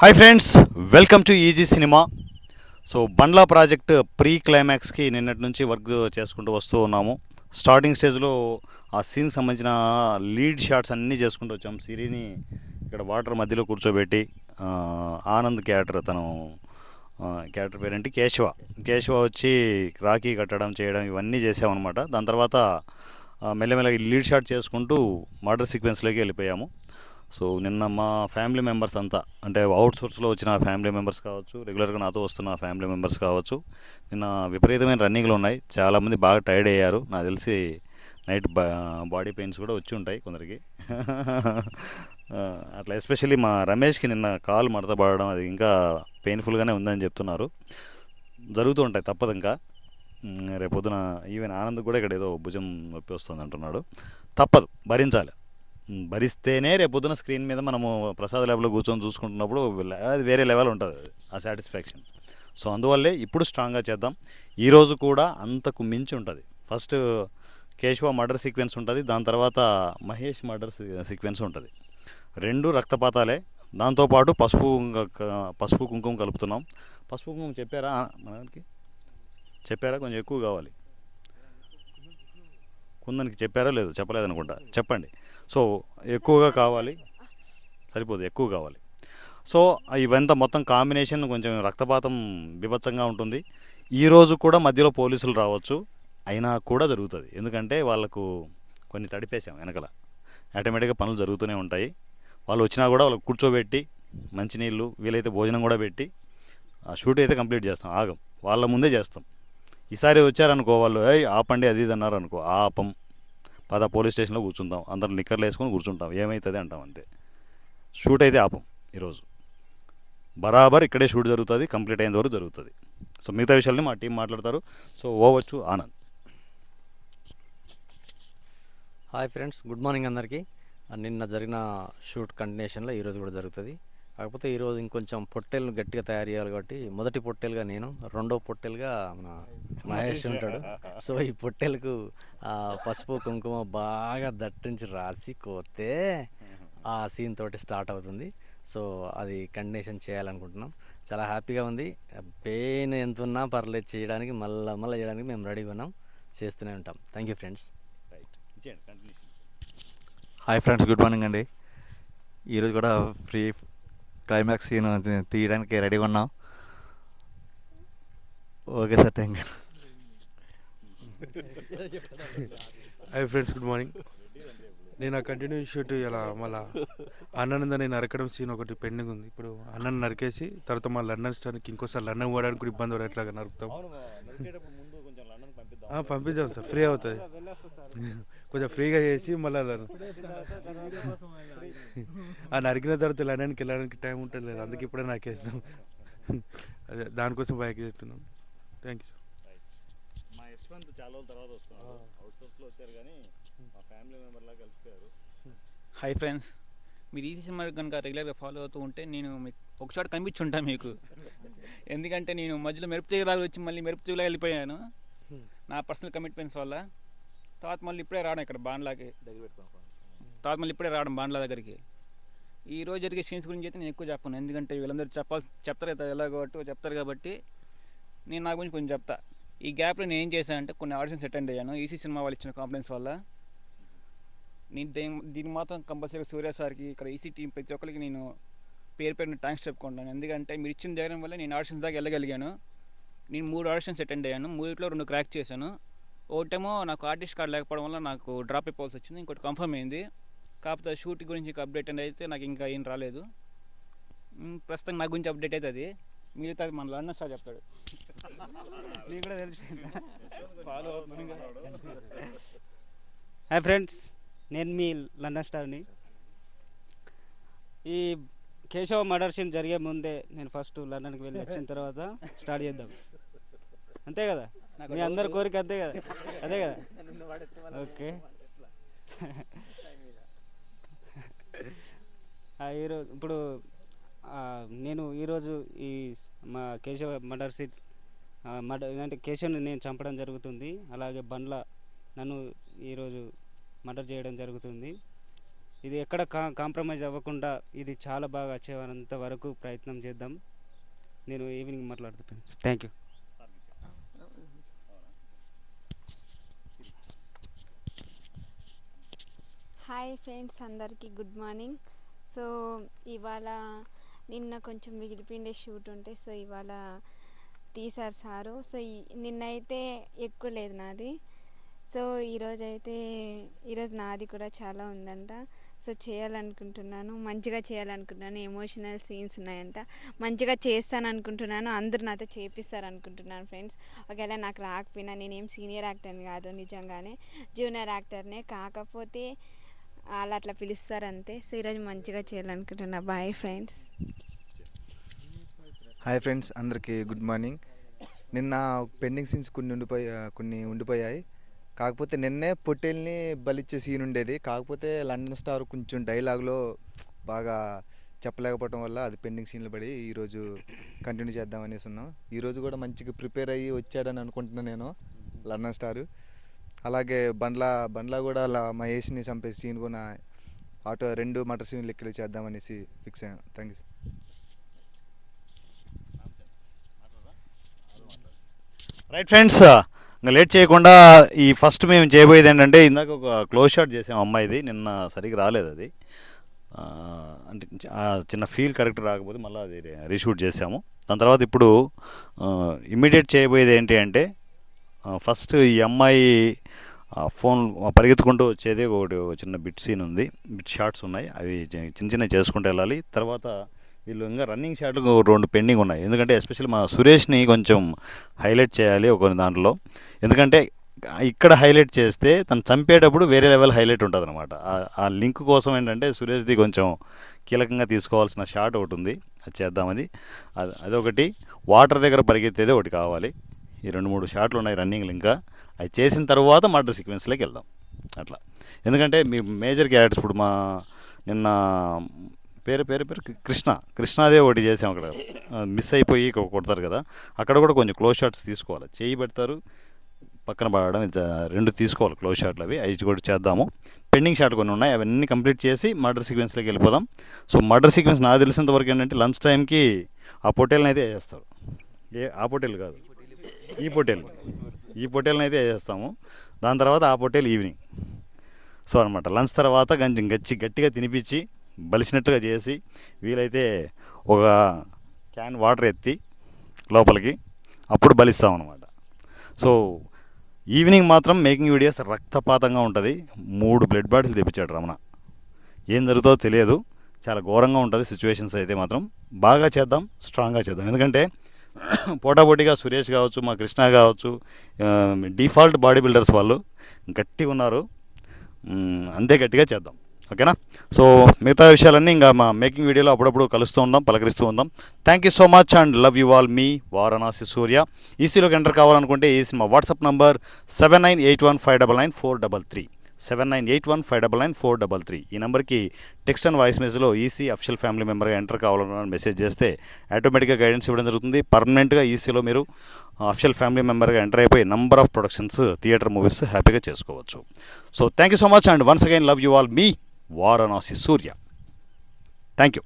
Hi friends, welcome to easy cinema. So బండ్లా project pre క్లైమాక్స్కి నిన్నటి నుంచి వర్క్ చేసుకుంటూ వస్తూ ఉన్నాము. స్టార్టింగ్ స్టేజ్లో ఆ సీన్కి సంబంధించిన లీడ్ షాట్స్ అన్నీ చేసుకుంటూ వచ్చాము. సిరిని ఇక్కడ వాటర్ మధ్యలో కూర్చోబెట్టి ఆ, ఆనంద్ క్యారెక్టర్ క్యారెక్టర్ పేరేంటి కేశవ వచ్చి రాఖీ కట్టడం చేయడం ఇవన్నీ చేసామన్నమాట. దాని తర్వాత మెల్లమెల్లగా లీడ్ షాట్ చేసుకుంటూ మర్డర్ సీక్వెన్స్లోకి వెళ్ళిపోయాము. సో నిన్న మా ఫ్యామిలీ మెంబర్స్ అంతా, అంటే అవుట్ సోర్స్లో వచ్చిన ఫ్యామిలీ మెంబర్స్ కావచ్చు, రెగ్యులర్గా నాతో వస్తున్న ఫ్యామిలీ మెంబర్స్ కావచ్చు, నిన్న విపరీతమైన రన్నింగ్లు ఉన్నాయి. చాలామంది బాగా టైర్డ్ అయ్యారు. నాకు తెలిసి నైట్ బాడీ పెయిన్స్ కూడా వచ్చి ఉంటాయి కొందరికి. ఆ, అట్లా ఎస్పెషల్లీ మా రమేష్కి నిన్న కాలు మడతపడడం అది ఇంకా పెయిన్ఫుల్గానే ఉందని చెప్తున్నారు. జరుగుతూ ఉంటాయి, తప్పదు ఇంకా. రేపొద్దున ఈవెన్ ఆనంద్ కూడా ఇక్కడ ఏదో భుజం నొప్పి వస్తుంది అంటున్నాడు. తప్పదు, భరించాలి. భరిస్తేనే రేపొద్దున స్క్రీన్ మీద మనము ప్రసాద్ ల్యాబ్లో కూర్చొని చూసుకుంటున్నప్పుడు అది వేరే లెవెల్ ఉంటుంది, ఆ సాటిస్ఫాక్షన్. సో అందువల్లే ఇప్పుడు స్ట్రాంగ్గా చేద్దాం. ఈరోజు కూడా అంతకు మించి ఉంటుంది. ఫస్ట్ కేశవ మర్డర్ సీక్వెన్స్ ఉంటుంది, దాని తర్వాత మహేష్ మర్డర్ సీక్వెన్స్ ఉంటుంది. రెండు రక్తపాతాలే. దాంతోపాటు పసుపు కుంకుమ కలుపుతున్నాం. పసుపు కుంకుమ చెప్పారా మనకి? చెప్పారా? కొంచెం ఎక్కువ కావాలి. కుందనికి చెప్పారా? లేదు, చెప్పలేదనుకుంటా. చెప్పండి. సో ఎక్కువగా కావాలి, సరిపోదు, ఎక్కువ కావాలి. సో ఇవంతా మొత్తం కాంబినేషన్ కొంచెం రక్తపాతం బీభత్సంగా ఉంటుంది. ఈరోజు కూడా మధ్యలో పోలీసులు రావచ్చు, అయినా కూడా జరుగుతుంది. ఎందుకంటే వాళ్ళకు కొన్ని తడిపేసాం వెనకల, ఆటోమేటిక్గా పనులు జరుగుతూనే ఉంటాయి. వాళ్ళు వచ్చినా కూడా వాళ్ళకి కూర్చోబెట్టి మంచినీళ్ళు, వీలైతే భోజనం కూడా పెట్టి ఆ షూట్ అయితే కంప్లీట్ చేస్తాం. ఆగం, వాళ్ళ ముందే చేస్తాం. ఈసారి వచ్చారనుకో, వాళ్ళు ఆపండి అది ఇది అన్నారు అనుకో, ఆపం, పద పోలీస్ స్టేషన్లో కూర్చుంటాం, అందరం నిక్కర్లు వేసుకొని కూర్చుంటాం, ఏమవుతుంది అంటాం అంతే. షూట్ అయితే ఆపం. ఈరోజు బరాబర్ ఇక్కడే షూట్ జరుగుతుంది, కంప్లీట్ అయ్యేంత వరకు జరుగుతుంది. సో మిగతా విషయాల్ని మా టీం మాట్లాడతారు. సో ఓవచ్చు Anand. Hi friends, good morning అందరికీ. నిన్న జరిగిన షూట్ కంటిన్యూషన్లో ఈరోజు కూడా జరుగుతుంది. కాకపోతే ఈరోజు ఇంకొంచెం పొట్టేలు గట్టిగా తయారు చేయాలి కాబట్టి మొదటి పొట్టేలుగా నేను, రెండో పొట్టేలుగా మన మహేష్ ఉంటాడు. సో ఈ పొట్టేలకు పసుపు కుంకుమ బాగా దట్టించి రాసి కోతే ఆ సీన్ తోటి స్టార్ట్ అవుతుంది. సో అది కంటిన్యూషన్ చేయాలనుకుంటున్నాం. చాలా హ్యాపీగా ఉంది. పెయిన్ ఎంత ఉన్నా పర్లేదు, చేయడానికి మళ్ళీ చేయడానికి మేము రెడీగా ఉన్నాం, చేస్తూనే ఉంటాం. Thank you friends. Hi friends, good morning అండి. ఈరోజు కూడా ఫ్రీ క్లైమాక్స్ సీన్ తీయడానికి రెడీగా ఉన్నాం. Okay sir, thank you. Hi friends, good morning. నేను ఆ కంటిన్యూ షూట్ ఇలా మళ్ళీ అన్ననంద నేను నరకడం సీన్ ఒకటి పెండింగ్ ఉంది. ఇప్పుడు అన్నను నరికేసి తర్వాత మళ్ళీ లండన్ స్టార్కి ఇంకోసారి లండన్ పోవడానికి కూడా ఇబ్బంది పడేట్లాగా నరుకుతాం. పంపించాం సార్, ఫ్రీ అవుతుంది. కొంచెం ఫ్రీగా చేసి మళ్ళీ ఆ నరికిన తర్వాత లండన్కి వెళ్ళడానికి టైం ఉంటుంది లేదు, అందుకే ఇప్పుడే నాకేస్తాం. అదే దానికోసం బైక్ చేస్తున్నాం. Thank you sir. మా యశ్వంత్ చాలా రోజుల తర్వాత వస్తున్నారు. అవుట్ సోర్స్లో వచ్చారు కానీ మా ఫ్యామిలీ మెంబర్లా కలిసిపోయారు. హాయ్ ఫ్రెండ్స్, మీరు ఈజీ సినిమా కనుక రెగ్యులర్గా ఫాలో అవుతూ ఉంటే నేను మీకు ఒకచోట కనిపించుంటాను మీకు. ఎందుకంటే నేను మధ్యలో మెరుపు తీగలాగా వచ్చి మళ్ళీ మెరుపు తీగలాగా వెళ్ళిపోయాను నా పర్సనల్ కమిట్మెంట్స్ వల్ల. తర్వాత మళ్ళీ ఇప్పుడే రావడం ఇక్కడ బాండ్లాకి, తర్వాత మళ్ళీ ఇప్పుడే రావడం బాండ్లా దగ్గరికి. ఈ రోజు జరిగే సీన్స్ గురించి అయితే నేను ఎక్కువ చెప్పను, ఎందుకంటే వీళ్ళందరూ చెప్తారు కదా, ఎలాగో చెప్తారు కాబట్టి నేను నా గురించి కొంచెం చెప్తా. ఈ గ్యాప్లో నేను ఏం చేశానంటే కొన్ని ఆడిషన్స్ అటెండ్ అయ్యాను ఈసీ సినిమా వాళ్ళు ఇచ్చిన కాంప్లైంట్స్ వల్ల. నేను దీన్ని మాత్రం కంపల్సరీగా సూర్య సార్కి, ఇక్కడ ఈసీ టీం ప్రతి ఒక్కరికి నేను పేరు థ్యాంక్స్ చెప్పుకుంటాను. ఎందుకంటే మీరు ఇచ్చిన ధైర్యం వల్ల నేను ఆడిషన్స్ దాకా వెళ్ళగలిగాను. నేను 3 ఆడిషన్స్ అటెండ్ అయ్యాను, 3లో 2 క్రాక్ చేశాను. ఒకటేమో నాకు ఆర్టిస్ట్ కార్డ్ లేకపోవడం వల్ల నాకు డ్రాప్ అయిపోవాల్సి వచ్చింది, ఇంకోటి కన్ఫర్మ్ అయింది. కాకపోతే షూట్ గురించి అప్డేట్ అయితే నాకు ఇంకా ఏం రాలేదు. ప్రస్తుతం నా గురించి అప్డేట్ అయితే అది మిగతా మన లండన్ స్టార్ చెప్తాడు. నీకు కూడా తెలిసింది, ఫాలో అవుతుంది. హాయ్ ఫ్రెండ్స్, నేను మీ లండన్ స్టార్ని. ఈ కేశవ మర్డర్ సీన్ జరిగే ముందే నేను ఫస్ట్ లండన్కి వెళ్ళి వచ్చిన తర్వాత స్టార్ట్ చేద్దాం, అంతే కదా? మీ అందరి కోరిక అంతే కదా? అదే కదా? ఓకే. ఈరోజు ఇప్పుడు నేను ఈరోజు ఈ మా కేశవ మర్డర్ సీన్ అంటే కేశవ్ని నేను చంపడం జరుగుతుంది, అలాగే బండ్ల నన్ను ఈరోజు మర్డర్ చేయడం జరుగుతుంది. ఇది ఎక్కడ కాంప్రమైజ్ అవ్వకుండా ఇది చాలా బాగా వచ్చేంత వరకు ప్రయత్నం చేద్దాం. నేను ఈవినింగ్ మాట్లాడుతాను. Thank you. హాయ్ ఫ్రెండ్స్, అందరికీ గుడ్ మార్నింగ్. సో ఇవాళ నిన్న కొంచెం మిగిలిపోయిండే షూట్ ఉంటే సో ఇవాళ తీశారు సారు. సో నిన్నైతే ఎక్కువ లేదు నాది. సో ఈరోజు నాది కూడా చాలా ఉందంట. సో చేయాలనుకుంటున్నాను, మంచిగా చేయాలనుకుంటున్నాను. ఎమోషనల్ సీన్స్ ఉన్నాయంట, మంచిగా చేస్తాను అనుకుంటున్నాను. అందరూ నాతో చేపిస్తారు అనుకుంటున్నాను ఫ్రెండ్స్. ఒకవేళ నాకు రాకపోయినా, నేనేం సీనియర్ యాక్టర్ని కాదు, నిజంగానే జూనియర్ యాక్టర్నే. కాకపోతే వాళ్ళు అట్లా పిలుస్తారు అంతే. సో ఈరోజు మంచిగా చేయాలనుకుంటున్నా. Bye friends. హాయ్ ఫ్రెండ్స్, అందరికీ గుడ్ మార్నింగ్. నిన్న పెండింగ్ సీన్స్ కొన్ని ఉండిపోయాయి. కాకపోతే నిన్నే పొట్టేల్ని బలిచ్చే సీన్ ఉండేది. కాకపోతే లండన్ స్టార్ కొంచెం డైలాగ్లో బాగా చెప్పలేకపోవడం వల్ల అది పెండింగ్ సీన్లు పడి ఈరోజు కంటిన్యూ చేద్దామనేసి ఉన్నాం. ఈరోజు కూడా మంచిగా ప్రిపేర్ అయ్యి వచ్చాడని అనుకుంటున్నాను నేను, లండన్ స్టారు. అలాగే బండ్లా కూడా అలా మహేష్ని చంపే సీన్ కూడా ఆటో 2 మటర్ సీన్లు ఇక్కడ చేద్దామనేసి ఫిక్స్ అయ్యాను. Thank you. రైట్ ఫ్రెండ్స్, ఇంకా లేట్ చేయకుండా ఈ ఫస్ట్ మేము చేయబోయేది ఏంటంటే, ఇందాక ఒక క్లోజ్ షాట్ చేసాం అమ్మాయిది. నిన్న సరిగ్గా రాలేదు అది, అంటే చిన్న ఫీల్ కరెక్ట్ రాకపోతే మళ్ళీ అది రీషూట్ చేసాము. దాని తర్వాత ఇప్పుడు ఇమ్మీడియట్ చేయబోయేది ఏంటి అంటే, ఫస్ట్ ఈ అమ్మాయి ఫోన్ పరిగెత్తుకుంటూ వచ్చేది ఒకటి చిన్న బిట్ సీన్ ఉంది, బిట్ షాట్స్ ఉన్నాయి. అవి చిన్న చిన్న చేసుకుంటూ వెళ్ళాలి. తర్వాత వీళ్ళు ఇంకా రన్నింగ్ షాట్లు 2 పెండింగ్ ఉన్నాయి. ఎందుకంటే ఎస్పెషల్లీ మా సురేష్ని కొంచెం హైలైట్ చేయాలి ఒక దాంట్లో. ఎందుకంటే ఇక్కడ హైలైట్ చేస్తే తను చంపేటప్పుడు వేరే లెవెల్ హైలైట్ ఉంటుంది అనమాట. ఆ లింక్ కోసం ఏంటంటే సురేష్ది కొంచెం కీలకంగా తీసుకోవాల్సిన షాట్ ఒకటి ఉంది, అది చేద్దామది. అదొకటి. వాటర్ దగ్గర పరిగెత్తేది ఒకటి కావాలి. ఈ 2-3 షాట్లు ఉన్నాయి రన్నింగ్లు. ఇంకా అది చేసిన తర్వాత మర్డర్ సీక్వెన్స్లోకి వెళ్దాం అట్లా. ఎందుకంటే మీ మేజర్ క్యారెక్టర్స్ ఇప్పుడు మా నిన్న పేరు కృష్ణాదే ఒకటి చేసాం. అక్కడ మిస్ అయిపోయి కొడతారు కదా, అక్కడ కూడా కొంచెం క్లోజ్ షాట్స్ తీసుకోవాలి. చేయి పెడతారు, పక్కన పడడం, 2 తీసుకోవాలి క్లోజ్ షాట్లు. అవి కూడా చేద్దాము. పెండింగ్ షాట్లు కొన్ని ఉన్నాయి, అవన్నీ కంప్లీట్ చేసి మర్డర్ సీక్వెన్స్లోకి వెళ్ళిపోదాం. సో మర్డర్ సీక్వెన్స్ నాకు తెలిసినంతవరకు ఏంటంటే లంచ్ టైంకి ఆ పొట్టేల్ని అయితే వేసేస్తారు. ఆ పొట్టేలు కాదు, ఈ పొట్టేల్ని అయితే వేసేస్తాము. దాని తర్వాత ఆ పొట్టేలు ఈవినింగ్. సో అనమాట లంచ్ తర్వాత కొంచెం గట్టిగా తినిపించి బలిసినట్టుగా చేసి, వీలైతే ఒక క్యాన్ వాటర్ ఎత్తి లోపలికి అప్పుడు బలిస్తాం అనమాట. సో ఈవినింగ్ మాత్రం మేకింగ్ వీడియోస్ రక్తపాతంగా ఉంటుంది. 3 బ్లడ్ బాటిల్స్ తెప్పించాడు రమణ. ఏం జరుగుతుందో తెలియదు, చాలా ఘోరంగా ఉంటుంది సిచ్యువేషన్స్. అయితే మాత్రం బాగా చేద్దాం, స్ట్రాంగ్గా చేద్దాం. ఎందుకంటే పోటాపోటీగా సురేష్ కావచ్చు, మా కృష్ణ కావచ్చు, డిఫాల్ట్ బాడీ బిల్డర్స్ వాళ్ళు గట్టిగా ఉన్నారు. అంతే గట్టిగా చేద్దాం, ఓకేనా? సో మిగతా విషయాలన్నీ ఇంకా మా మేకింగ్ వీడియోలో అప్పుడప్పుడు కలుస్తూ ఉందాం, పలకరిస్తూ ఉందాం. Thank you so much and love you all. మీ వారణాసి సూర్య. ఈసీలోకి ఎంటర్ కావాలనుకుంటే ఈసీ మా వాట్సాప్ నంబర్ 7981599433 7981599433. ఈ నెంబర్కి టెక్స్ట్ అండ్ వాయిస్ మెసేజ్లో ఈసీ అఫిషియల్ ఫ్యామిలీ మెంబర్గా ఎంటర్ కావాలని మెసేజ్ చేస్తే ఆటోమేటిక్గా గైడెన్స్ ఇవ్వడం జరుగుతుంది. పర్మనెంట్గా ఈసీలో మీరు అఫిషియల్ ఫ్యామిలీ మెంబర్గా ఎంటర్ అయిపోయి number of productions, theatre movies హ్యాపీగా చేసుకోవచ్చు. So thank you so much and once again love you all. మీ వారణాసి సూర్య. Thank you.